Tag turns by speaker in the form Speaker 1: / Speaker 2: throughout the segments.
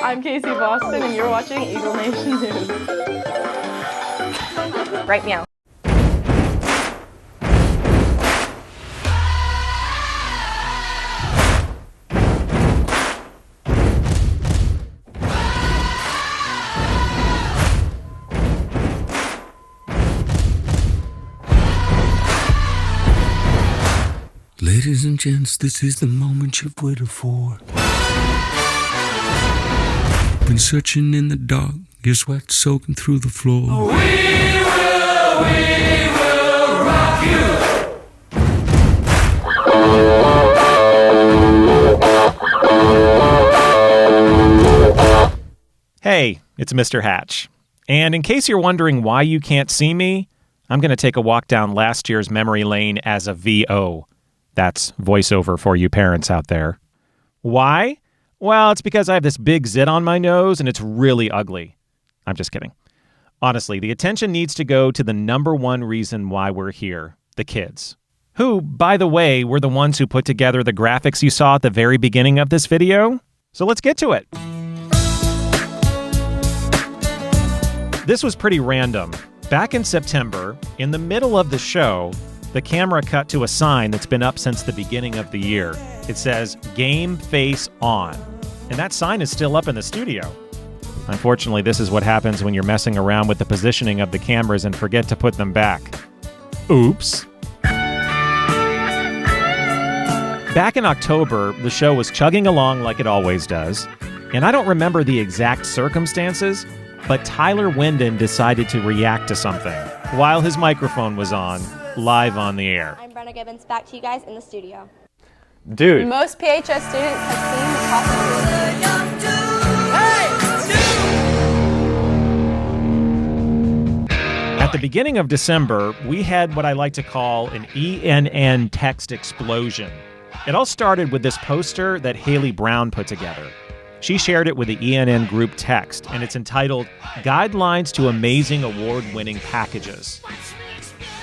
Speaker 1: I'm Casey Boston, and you're watching Eagle Nation News.
Speaker 2: Right meow.
Speaker 3: Ladies and gents, this is the moment you've waited for. Been searching in the dark, your sweat soaking through the floor. We will rock you.
Speaker 4: Hey, it's Mr. Hatch. And in case you're wondering why you can't see me, I'm going to take a walk down last year's memory lane as a VO. That's voiceover for you parents out there. Why? Well, it's because I have this big zit on my nose and it's really ugly. I'm just kidding. Honestly, the attention needs to go to the number one reason why we're here, the kids. Who, by the way, were the ones who put together the graphics you saw at the very beginning of this video. So let's get to it. This was pretty random. Back in September, in the middle of the show, the camera cut to a sign that's been up since the beginning of the year. It says, Game Face On. And that sign is still up in the studio. Unfortunately, this is what happens when you're messing around with the positioning of the cameras and forget to put them back. Oops. Back in October, the show was chugging along like it always does. And I don't remember the exact circumstances, but Tyler Wyndon decided to react to something while his microphone was on, live on the air.
Speaker 5: I'm Brenna Gibbons, back to you guys in the studio.
Speaker 6: Dude.
Speaker 1: Most PHS students have seen the
Speaker 4: At the beginning of December, we had what I like to call an ENN text explosion. It all started with this poster that Haley Brown put together. She shared it with the ENN group text, and it's entitled Guidelines to Amazing Award-Winning Packages.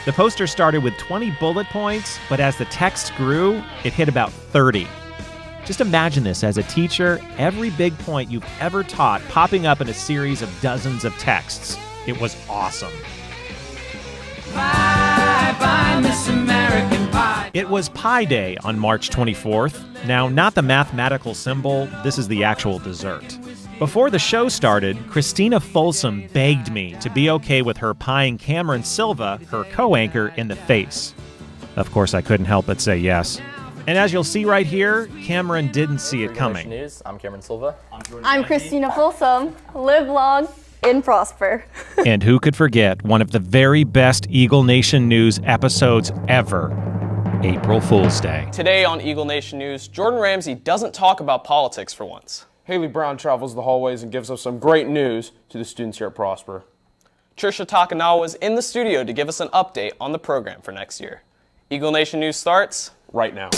Speaker 4: The poster started with 20 bullet points, but as the text grew, it hit about 30. Just imagine this as a teacher, every big point you've ever taught popping up in a series of dozens of texts. It was awesome.
Speaker 3: Bye bye, Miss American Pie.
Speaker 4: It was Pie Day on March 24th. Now, not the mathematical symbol, this is the actual dessert. Before the show started, Christina Folsom begged me to be okay with her pieing Cameron Silva, her co-anchor, in the face. Of course, I couldn't help but say yes. And as you'll see right here, Cameron didn't see it coming.
Speaker 6: News. I'm Cameron Silva.
Speaker 5: I'm Christina Folsom. Live long and prosper.
Speaker 4: And who could forget one of the very best Eagle Nation News episodes ever, April Fool's Day.
Speaker 7: Today on Eagle Nation News, Jordan Ramsey doesn't talk about politics for once.
Speaker 8: Haley Brown travels the hallways and gives us some great news to the students here at Prosper.
Speaker 7: Trisha Takanawa is in the studio to give us an update on the program for next year. Eagle Nation News starts
Speaker 8: right now.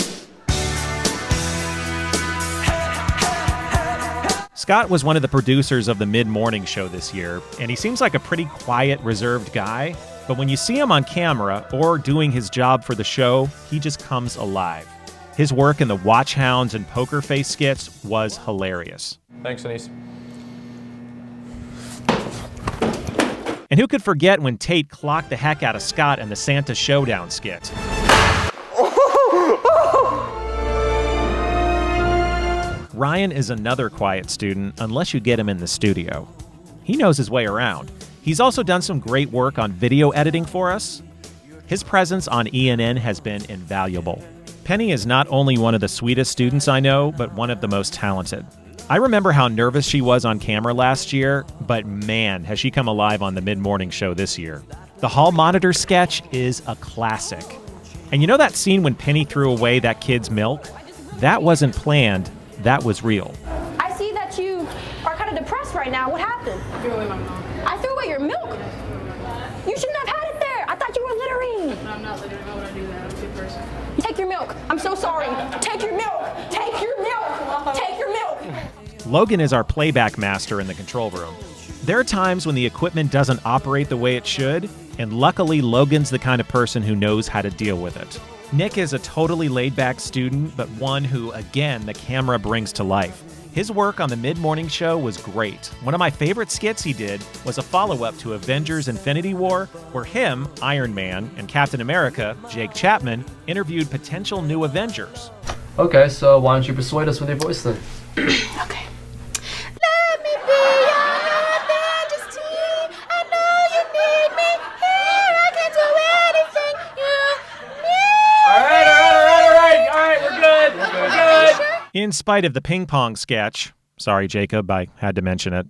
Speaker 4: Scott was one of the producers of the mid-morning show this year, and he seems like a pretty quiet, reserved guy, but when you see him on camera or doing his job for the show, he just comes alive. His work in the Watch Hounds and Poker Face skits was hilarious.
Speaker 8: Thanks, Denise.
Speaker 4: And who could forget when Tate clocked the heck out of Scott in the Santa Showdown skit? Ryan is another quiet student unless you get him in the studio. He knows his way around. He's also done some great work on video editing for us. His presence on ENN has been invaluable. Penny is not only one of the sweetest students I know, but one of the most talented. I remember how nervous she was on camera last year, but man, has she come alive on the mid-morning show this year. The hall monitor sketch is a classic. And you know that scene when Penny threw away that kid's milk? That wasn't planned, that was real.
Speaker 5: I see that you are kind of depressed right now. What happened?
Speaker 1: I threw away my milk.
Speaker 5: I threw away your milk? You shouldn't have had it there. I thought you were littering.
Speaker 1: I'm not littering. Why would I do that? I'm a good person.
Speaker 5: Take your milk. I'm so sorry. Take your milk. Take your milk. Take your milk.
Speaker 4: Logan is our playback master in the control room. There are times when the equipment doesn't operate the way it should, and luckily Logan's the kind of person who knows how to deal with it. Nick is a totally laid-back student, but one who, again, the camera brings to life. His work on the mid-morning show was great. One of my favorite skits he did was a follow-up to Avengers Infinity War, where him, Iron Man, and Captain America, Jake Chapman, interviewed potential new Avengers.
Speaker 2: Okay, so why don't you persuade us with your voice then?
Speaker 5: Okay. Let me be your majesty. I know you need me here. I can do anything you need.
Speaker 2: All right, we're good.
Speaker 4: In spite of the ping pong sketch, sorry Jacob, I had to mention it.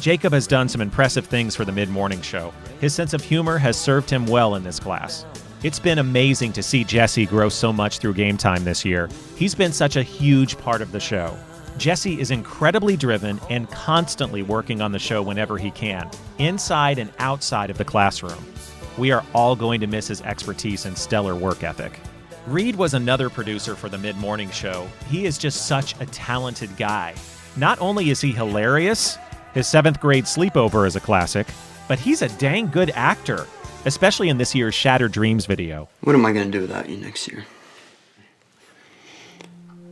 Speaker 4: Jacob has done some impressive things for the mid-morning show. His sense of humor has served him well in this class. It's been amazing to see Jesse grow so much through game time this year. He's been such a huge part of the show. Jesse is incredibly driven and constantly working on the show whenever he can, inside and outside of the classroom. We are all going to miss his expertise and stellar work ethic. Reed was another producer for the mid-morning show. He is just such a talented guy. Not only is he hilarious, his 7th grade sleepover is a classic, but he's a dang good actor, especially in this year's Shattered Dreams video.
Speaker 9: What am I going to do without you next year?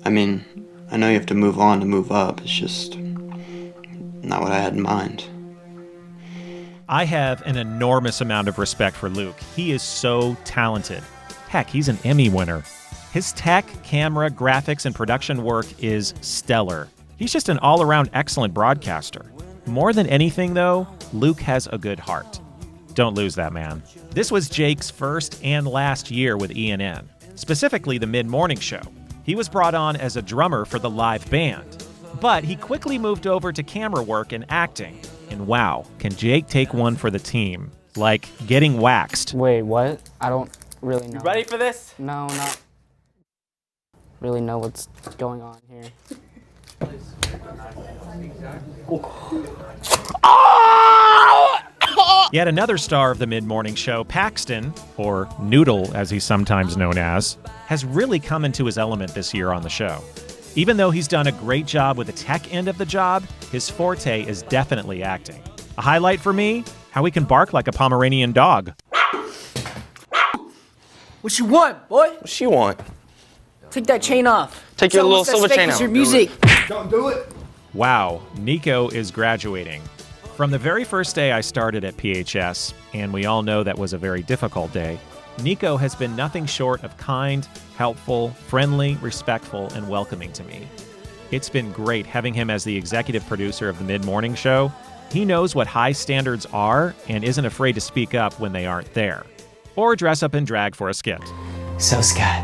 Speaker 9: I mean, I know you have to move on to move up. It's just not what I had in mind.
Speaker 4: I have an enormous amount of respect for Luke. He is so talented. Heck, he's an Emmy winner. His tech, camera, graphics, and production work is stellar. He's just an all-around excellent broadcaster. More than anything, though, Luke has a good heart. Don't lose that, man. This was Jake's first and last year with ENN, specifically the mid-morning show. He was brought on as a drummer for the live band, but he quickly moved over to camera work and acting. And wow, can Jake take one for the team? Like getting waxed.
Speaker 10: Wait, what? I don't really know.
Speaker 2: You ready for this?
Speaker 10: No, not really know what's going on here.
Speaker 4: Yet another star of the mid-morning show, Paxton, or Noodle as he's sometimes known as, has really come into his element this year on the show. Even though he's done a great job with the tech end of the job, his forte is definitely acting. A highlight for me, how he can bark like a Pomeranian dog.
Speaker 11: What you want, boy?
Speaker 6: What she want?
Speaker 11: Take that chain off.
Speaker 6: Take your little silver chain
Speaker 11: It's
Speaker 6: out.
Speaker 11: your music.
Speaker 6: Don't do it.
Speaker 4: Wow, Nico is graduating. From the very first day I started at PHS, and we all know that was a very difficult day, Nico has been nothing short of kind, helpful, friendly, respectful, and welcoming to me. It's been great having him as the executive producer of the mid-morning show. He knows what high standards are and isn't afraid to speak up when they aren't there. Or dress up in drag for a skit.
Speaker 11: So, Scott,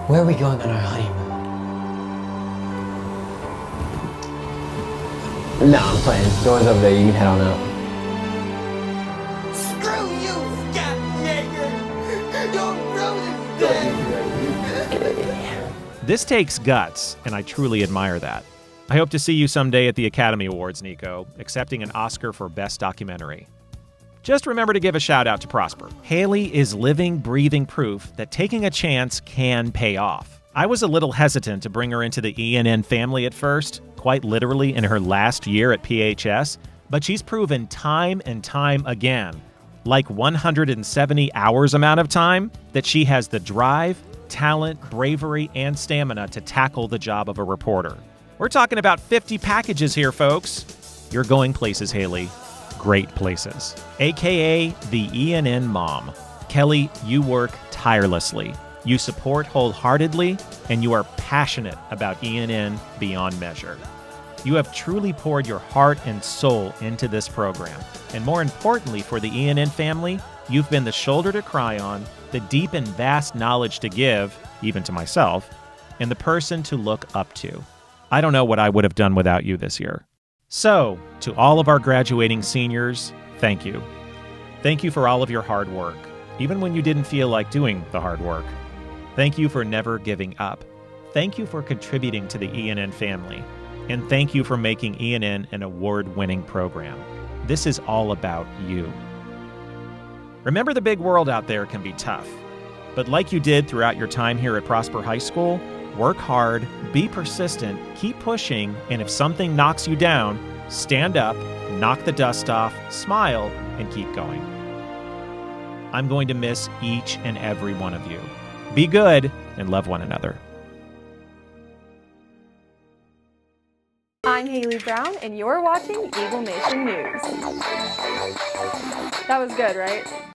Speaker 11: where are we going on our honeymoon? No, I'm playing. Door's over there. You can head on out.
Speaker 5: Screw you, Scott Yeager. Your brother's dead.
Speaker 4: This takes guts, and I truly admire that. I hope to see you someday at the Academy Awards, Nico, accepting an Oscar for Best Documentary. Just remember to give a shout out to Prosper. Haley is living, breathing proof that taking a chance can pay off. I was a little hesitant to bring her into the ENN family at first, quite literally in her last year at PHS, but she's proven time and time again, like 170 hours amount of time, that she has the drive, talent, bravery, and stamina to tackle the job of a reporter. We're talking about 50 packages here, folks. You're going places, Haley. Great places. AKA the ENN mom. Kelly, you work tirelessly. You support wholeheartedly, and you are passionate about ENN beyond measure. You have truly poured your heart and soul into this program. And more importantly for the ENN family, you've been the shoulder to cry on, the deep and vast knowledge to give, even to myself, and the person to look up to. I don't know what I would have done without you this year. So, to all of our graduating seniors, thank you. Thank you for all of your hard work, even when you didn't feel like doing the hard work. Thank you for never giving up. Thank you for contributing to the ENN family. And thank you for making ENN an award-winning program. This is all about you. Remember, the big world out there can be tough. But like you did throughout your time here at Prosper High School, work hard, be persistent, keep pushing, and if something knocks you down, stand up, knock the dust off, smile, and keep going. I'm going to miss each and every one of you. Be good and love one another.
Speaker 1: I'm Haley Brown, and you're watching Eagle Nation News. That was good, right?